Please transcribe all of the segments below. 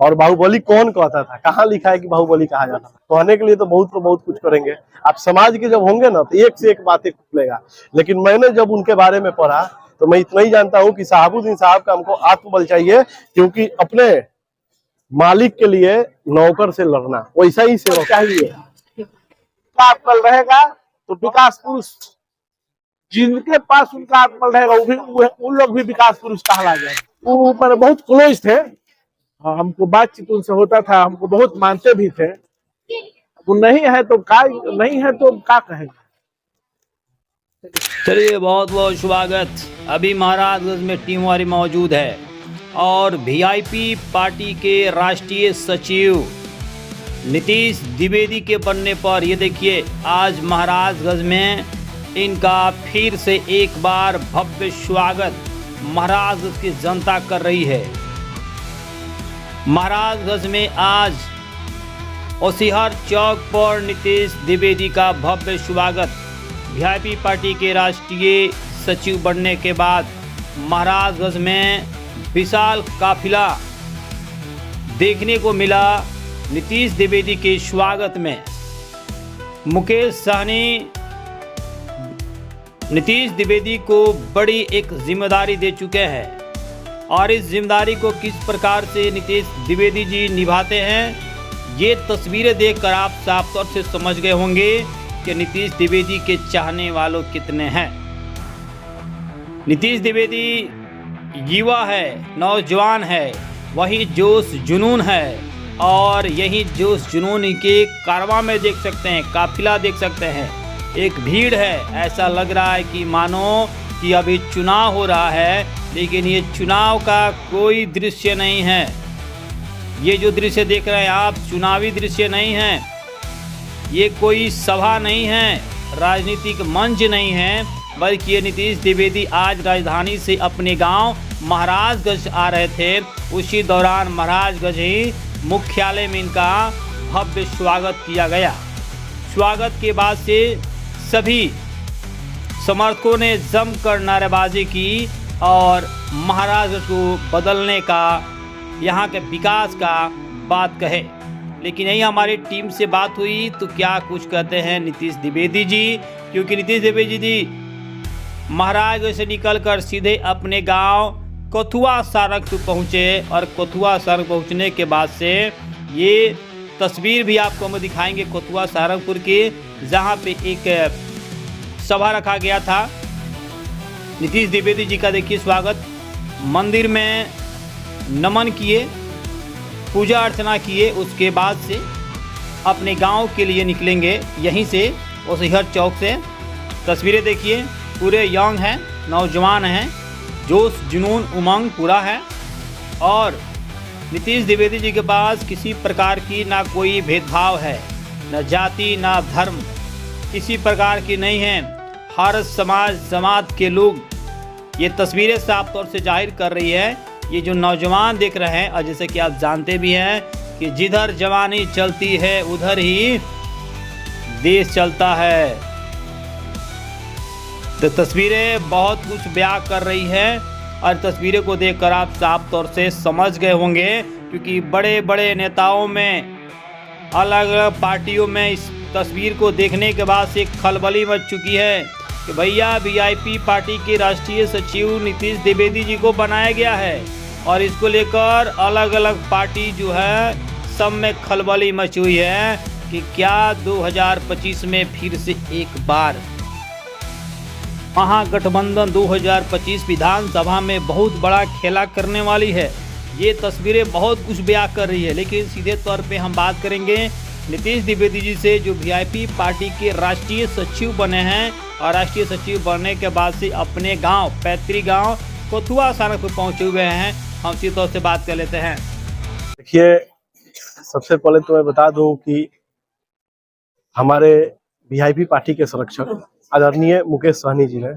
और बाहुबली कौन कहता था, कहाँ लिखा है कि बाहुबली कहा जाता था। कहने के लिए तो बहुत कुछ करेंगे। आप समाज के जब होंगे ना तो एक से एक बातें खुलेगा। लेकिन मैंने जब उनके बारे में पढ़ा तो मैं इतना ही जानता हूँ कि शहाबुद्दीन साहब का हमको आत्मबल चाहिए, क्योंकि अपने मालिक के लिए नौकर से लड़ना वैसा ही सेवक चाहिए। आत्मबल रहेगा तो विकास पुरुष जिनके पास उनका आत्मबल रहेगा उन लोग भी विकास पुरुष कहला जाए। वो ऊपर बहुत क्लोज थे, हमको बातचीत उनसे होता था, हमको बहुत मानते भी थे। वो नहीं है तो क्या कहेंगे। चलिए, बहुत बहुत स्वागत। अभी महाराजगंज में टीम वाली मौजूद है और वीआईपी पार्टी के राष्ट्रीय सचिव नीतीश द्विवेदी के बनने पर ये देखिए आज महाराजगंज में इनका फिर से एक बार भव्य स्वागत महाराजगंज की जनता कर रही है। महाराजगंज में आज ओसिहर चौक पर नीतीश द्विवेदी का भव्य स्वागत वीआईपी पार्टी के राष्ट्रीय सचिव बनने के बाद महाराजगंज में विशाल काफिला देखने को मिला। नीतीश द्विवेदी के स्वागत में मुकेश सहनी नीतीश द्विवेदी को बड़ी एक जिम्मेदारी दे चुके हैं और इस जिम्मेदारी को किस प्रकार से नीतीश द्विवेदी जी निभाते हैं ये तस्वीरें देखकर आप साफ तौर से समझ गए होंगे कि नीतीश द्विवेदी के चाहने वालों कितने हैं। नीतीश द्विवेदी युवा है, नौजवान है, वही जोश जुनून है और यही जोश जुनून के कारवां में देख सकते हैं, काफिला देख सकते हैं, एक भीड़ है। ऐसा लग रहा है कि मानो कि अभी चुनाव हो रहा है, लेकिन ये चुनाव का कोई दृश्य नहीं है। ये जो दृश्य देख रहे हैं आप चुनावी दृश्य नहीं है, ये कोई सभा नहीं है, राजनीतिक मंच नहीं है, बल्कि ये नीतीश द्विवेदी आज राजधानी से अपने गांव महाराजगंज आ रहे थे। उसी दौरान महाराजगंज ही मुख्यालय में इनका भव्य स्वागत किया गया। स्वागत के बाद से सभी समर्थकों ने जमकर नारेबाजी की और महाराजगंज को बदलने का, यहाँ के विकास का बात कहे। लेकिन यही हमारी टीम से बात हुई तो क्या कुछ कहते हैं नीतीश द्विवेदी जी, क्योंकि नीतीश द्विवेदी जी महाराजगंज से निकलकर सीधे अपने गांव कोथुआ सारंग पहुंचे और कोथुआ सारंग पहुंचने के बाद से ये तस्वीर भी आपको हम दिखाएंगे कोथुआ सारंगपुर की, जहां पे एक सभा रखा गया था। नीतीश द्विवेदी जी का देखिए स्वागत, मंदिर में नमन किए, पूजा अर्चना किए, उसके बाद से अपने गांव के लिए निकलेंगे यहीं से ओसिहर चौक से। तस्वीरें देखिए, पूरे यंग हैं, नौजवान हैं, जोश जुनून उमंग पूरा है और नीतीश द्विवेदी जी के पास किसी प्रकार की ना कोई भेदभाव है, न जाति ना धर्म, किसी प्रकार की नहीं है। हर समाज के लोग ये तस्वीरें साफ तौर से जाहिर कर रही है। ये जो नौजवान देख रहे हैं और जैसे कि आप जानते भी हैं कि जिधर जवानी चलती है उधर ही देश चलता है, तो तस्वीरें बहुत कुछ बयां कर रही है और तस्वीरें को देखकर आप साफ तौर से समझ गए होंगे, क्योंकि बड़े बड़े नेताओं में, अलग अलग पार्टियों में इस तस्वीर को देखने के बाद से खलबली मच चुकी है कि भैया वीआईपी पार्टी के राष्ट्रीय सचिव नीतीश द्विवेदी जी को बनाया गया है और इसको लेकर अलग अलग पार्टी जो है सब में खलबली मची हुई है कि क्या 2025 में फिर से एक बार महागठबंधन 2025 विधानसभा में बहुत बड़ा खेला करने वाली है। ये तस्वीरें बहुत कुछ बयां कर रही है। लेकिन सीधे तौर पे हम बात करेंगे नीतीश द्विवेदी जी से, जो वीआईपी पार्टी के राष्ट्रीय सचिव बने हैं और राष्ट्रीय सचिव बनने के बाद से अपने गांव, पैतृक गांव कोथुआ सारंगपुर पहुंचे हुए हैं। हम सीधे तौर से बात कर लेते हैं। देखिए, सबसे पहले तो मैं बता दूं कि हमारे वीआईपी पार्टी के संरक्षक आदरणीय मुकेश सहनी जी ने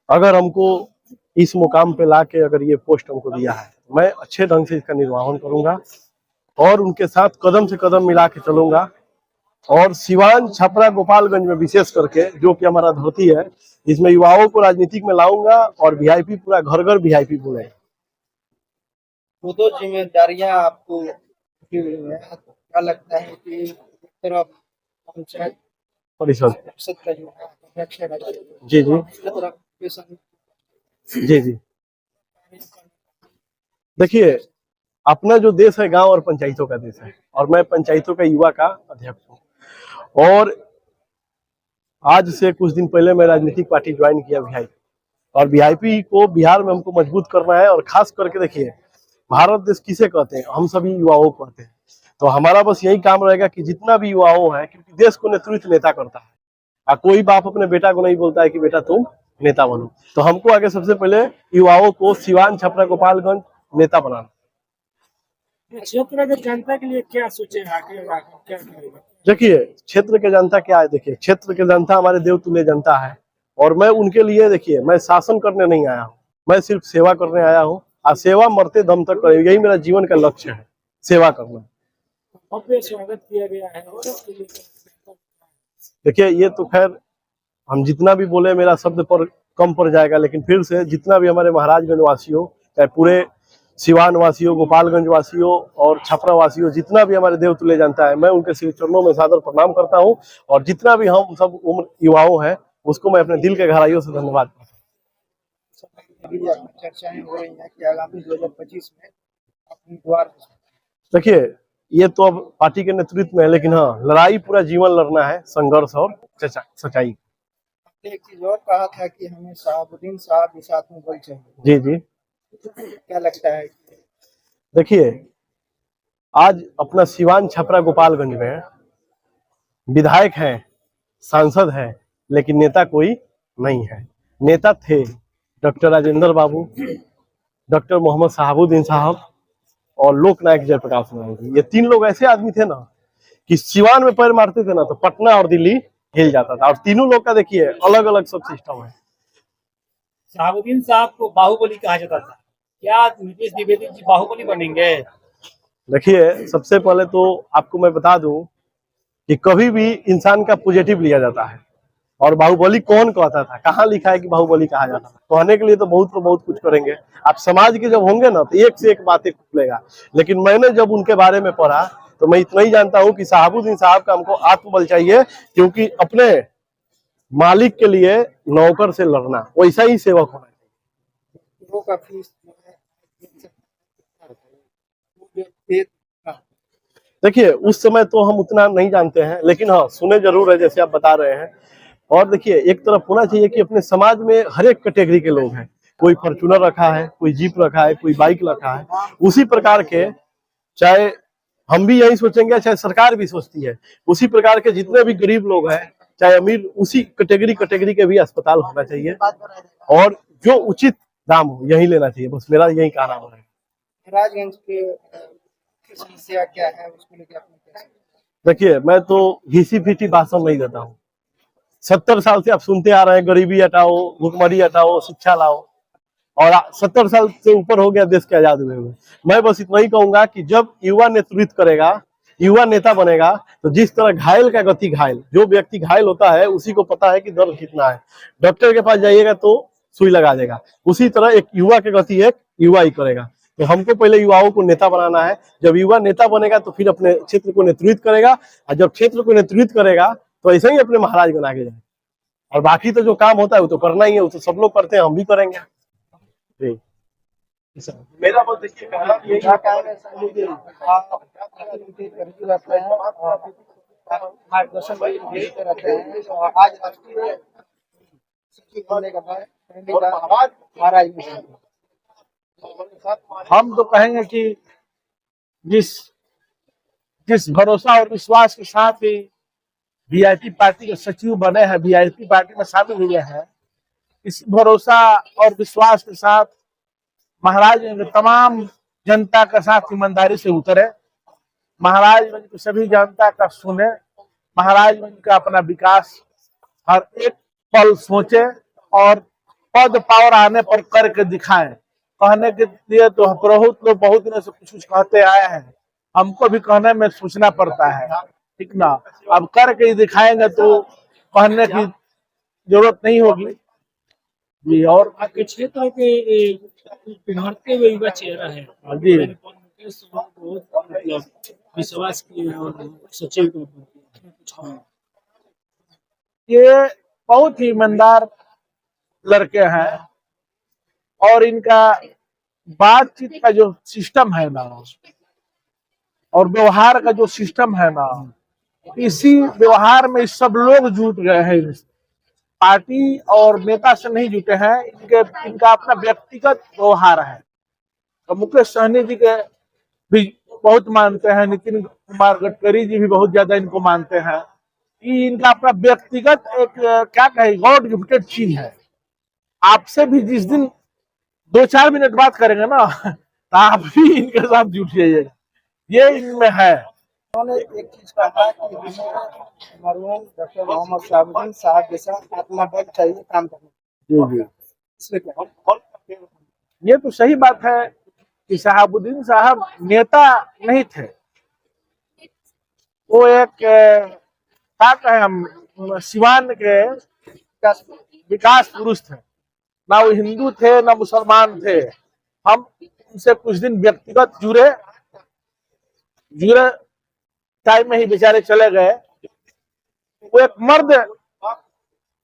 अगर हमको इस मुकाम पे लाके अगर ये पोस्ट हमको दिया है, मैं अच्छे ढंग से इसका निर्वहन करूंगा और उनके साथ कदम से कदम मिला के चलूंगा। और सिवान, छपरा, गोपालगंज में विशेष करके जो कि हमारा धरती है, इसमें युवाओं को राजनीतिक में लाऊंगा और वीआईपी पूरा घर घर वीआईपी बोले। दो जिम्मेदारियां आपको दी हुई हैं। क्या लगता है कि एक तरफ पंचायत परिषद। परिषद का जो है अध्यक्ष है जी जी दूसरी तरफ किसान जी जी। देखिए, अपना जो देश है गांव और पंचायतों का देश है, और मैं पंचायतों का युवा का अध्यक्ष हूँ। और आज से कुछ दिन पहले मैं राजनीतिक पार्टी ज्वाइन किया वीआईपी, और वीआईपी को बिहार में हमको मजबूत करना है। और खास करके देखिए, भारत देश किसे कहते हैं? हम सभी युवाओं को कहते हैं। तो हमारा बस यही काम रहेगा कि जितना भी युवाओं है, क्योंकि देश को नेतृत्व नेता करता है, और कोई बाप अपने बेटा को नहीं बोलता है कि बेटा तुम नेता बनो। तो हमको आगे सबसे पहले युवाओं को सिवान, छपरा, गोपालगंज नेता बनाना। क्षेत्र के जनता के लिए क्या सोचे आगे क्या करेगा? देखिए, क्षेत्र के जनता क्या है, देखिए क्षेत्र के जनता हमारे देवतुल्य जनता है, और मैं उनके लिए, देखिए मैं शासन करने नहीं आया हूँ, मैं सिर्फ सेवा करने आया हूँ। और सेवा मरते दम तक करें, यही मेरा जीवन का लक्ष्य है, सेवा करना। भव्य स्वागत किया गया है और उसके लिए देखिए, ये तो खैर हम जितना भी बोले मेरा शब्द पर कम पड़ जाएगा, लेकिन फिर से जितना भी हमारे महाराजगंज वासियों, चाहे पूरे सिवान वासियों, गोपालगंज वासियों और छपरा वासियों, जितना भी हमारे देवतुल्य जनता है, मैं उनके श्री चरणों में सादर प्रणाम करता हूं। और जितना भी हम सब उम्र युवाओं हैं, उसको मैं अपने दिल के गहराइयों से धन्यवाद करता हूं। चर्चाएं हो रही हैं कि आगामी 2025 में अपनी द्वार देखिए, ये तो अब पार्टी के नेतृत्व में है, लेकिन हाँ, लड़ाई पूरा जीवन लड़ना है, संघर्ष और सच्चाई। एक चीज और कहा था कि हमें शहाबुद्दीन साहब के साथ में बल चाहिए। जी जी। क्या लगता है? देखिए, आज अपना सिवान, छपरा, गोपालगंज में विधायक हैं, सांसद हैं, लेकिन नेता कोई नहीं है। नेता थे डॉक्टर राजेंद्र बाबू, डॉक्टर मोहम्मद शहाबुद्दीन साहब और लोकनायक जयप्रकाश नारायण जी। ये तीन लोग ऐसे आदमी थे ना कि सिवान में पैर मारते थे ना तो पटना और दिल्ली हिल जाता था। और तीनों लोग का देखिए अलग अलग सब सिस्टम है। शहाबुद्दीन साहब को बाहुबली कहा जाता था, क्या नीतीश द्विवेदी जी बाहुबली बनेंगे? देखिए, सबसे पहले तो आपको मैं बता दूं कि कभी भी इंसान का पॉजिटिव लिया जाता है, और बाहुबली कौन कहता था, कहाँ लिखा है कि बाहुबली कहा जाता था? कहने के लिए तो बहुत कुछ करेंगे। आप समाज के जब होंगे ना तो एक से एक बातें खुलेगा। लेकिन मैंने जब उनके बारे में पढ़ा तो मैं इतना ही जानता हूँ कि शहाबुद्दीन साहब का हमको आत्मबल चाहिए, क्योंकि अपने मालिक के लिए नौकर से लड़ना, वैसा ही सेवक होना चाहिए। का फीस देखिए, उस समय तो हम उतना नहीं जानते हैं, लेकिन हाँ सुने जरूर है, जैसे आप बता रहे हैं। और देखिए, एक तरफ होना चाहिए कि अपने समाज में हर एक कैटेगरी के लोग हैं। कोई फॉर्च्यूनर रखा है, कोई जीप रखा है, कोई बाइक रखा है। उसी प्रकार के, चाहे हम भी यही सोचेंगे, चाहे सरकार भी सोचती है, उसी प्रकार के जितने भी गरीब लोग हैं, चाहे अमीर, उसी कैटेगरी के भी अस्पताल होना चाहिए, और जो उचित दाम हो यही लेना चाहिए। बस मेरा यही कहना है। महाराजगंज की समस्या क्या है, उसको लेकर आपने क्या? देखिए, मैं तो घिसी पीटी भाषण नहीं देता हूँ। 70 साल से आप सुनते आ रहे हैं, गरीबी हटाओ, भुखमरी हटाओ, शिक्षा लाओ, और 70 साल से ऊपर हो गया देश के आजाद हुए हुए। मैं बस इतना ही कहूंगा कि जब युवा नेतृत्व करेगा, युवा नेता बनेगा, तो जिस तरह घायल का गति घायल, जो व्यक्ति घायल होता है उसी को पता है कि दर्द कितना है। डॉक्टर के पास जाइएगा तो सुई लगा देगा, उसी तरह एक युवा की गति एक युवा ही करेगा। तो हमको पहले युवाओं को नेता बनाना है। जब युवा नेता बनेगा तो फिर अपने क्षेत्र को नेतृत्व करेगा, और जब क्षेत्र को नेतृत्व करेगा तो ऐसे ही अपने महाराज बना के जाए। और बाकी तो जो काम होता है वो तो करना ही है, वो तो सब लोग करते हैं, हम भी करेंगे। जी, मेरा बस देखिए कहना यही है। आज राष्ट्रीय सचिव बनने के बाद महाराज हम तो कहेंगे कि जिस भरोसा और विश्वास के साथ ही वीआईपी पार्टी के सचिव बने हैं, वीआईपी पार्टी में शामिल हुए हैं, इस भरोसा और विश्वास के साथ महाराजगंज तमाम जनता के साथ ईमानदारी से उतरे, महाराजगंज की सभी जनता का सुने, महाराजगंज का अपना विकास हर एक पल सोचे, और पद पावर आने पर करके दिखाएं। कहने के लिए तो बहुत लोग बहुत दिनों से कुछ कहते आए हैं, हमको भी कहने में सोचना पड़ता है, ठीक ना। अब करके दिखाएंगे तो कहने की जरूरत नहीं होगी। जी। और आपके क्षेत्र के पिघलते हुए युवा चेहरा है जी। मुकेश सहनी बहुत मतलब विश्वास किए और सचिव को कुछ हाँ। ये बहुत ही ईमानदार लड़के हैं और इनका बातचीत का जो सिस्टम है ना और व्यवहार का जो सिस्टम है ना, इसी व्यवहार में सब लोग जुट गए हैं। पार्टी और नेता से नहीं जुटे हैं, इनका अपना व्यक्तिगत व्यवहार है। तो मुकेश सहनी जी के भी बहुत मानते हैं, नितिन कुमार गडकरी जी भी बहुत ज्यादा इनको मानते हैं कि इनका अपना व्यक्तिगत एक क्या कहे गॉड गिफ्टेड चीज है। आपसे भी जिस दिन 2-4 मिनट बात करेंगे ना तो आप भी इनके साथ जुट जाइएगा, ये इनमें है। उन्होंने एक चीज कहा कि हमें मरहूम डॉक्टर मोहम्मद शहाबुद्दीन साहब जैसा आत्मबल चाहिए काम करने। जी जी, इसलिए क्या ये तो सही बात है कि शहाबुद्दीन साहब नेता नहीं थे, वो एक क्या कहें हम सिवान के विकास पुरुष थे। ना वो हिंदू थे ना मुसलमान थे। हम उनसे कुछ दिन व्यक्तिगत जुड़े टाइम में ही बेचारे चले गए। वो एक मर्द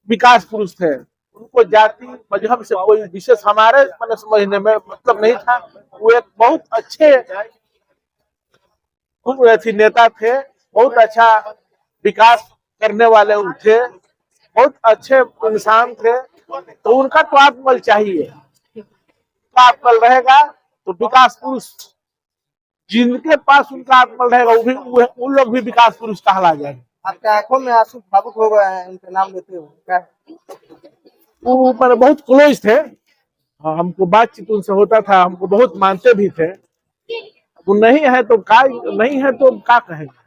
विकास पुरुष थे, उनको जाति मजहब से कोई विशेष हमारे मन समझने में मतलब नहीं था। वो एक बहुत अच्छे नेता थे, बहुत अच्छा विकास करने वाले थे, बहुत अच्छे इंसान थे। तो उनका तो आत्मबल चाहिए, आत्मबल रहेगा तो विकास पुरुष जिनके पास उनका आत्मबल रहेगा उन लोग भी विकास पुरुष कहला जाएंगे। आपके आंखों में आंसू भावुक हो गए हैं उनके नाम लेते हुए क्या? वो पर बहुत क्लोज थे। हाँ, हमको बातचीत उनसे होता था, हमको बहुत मानते भी थे। वो नहीं है तो क्या कहेंगे।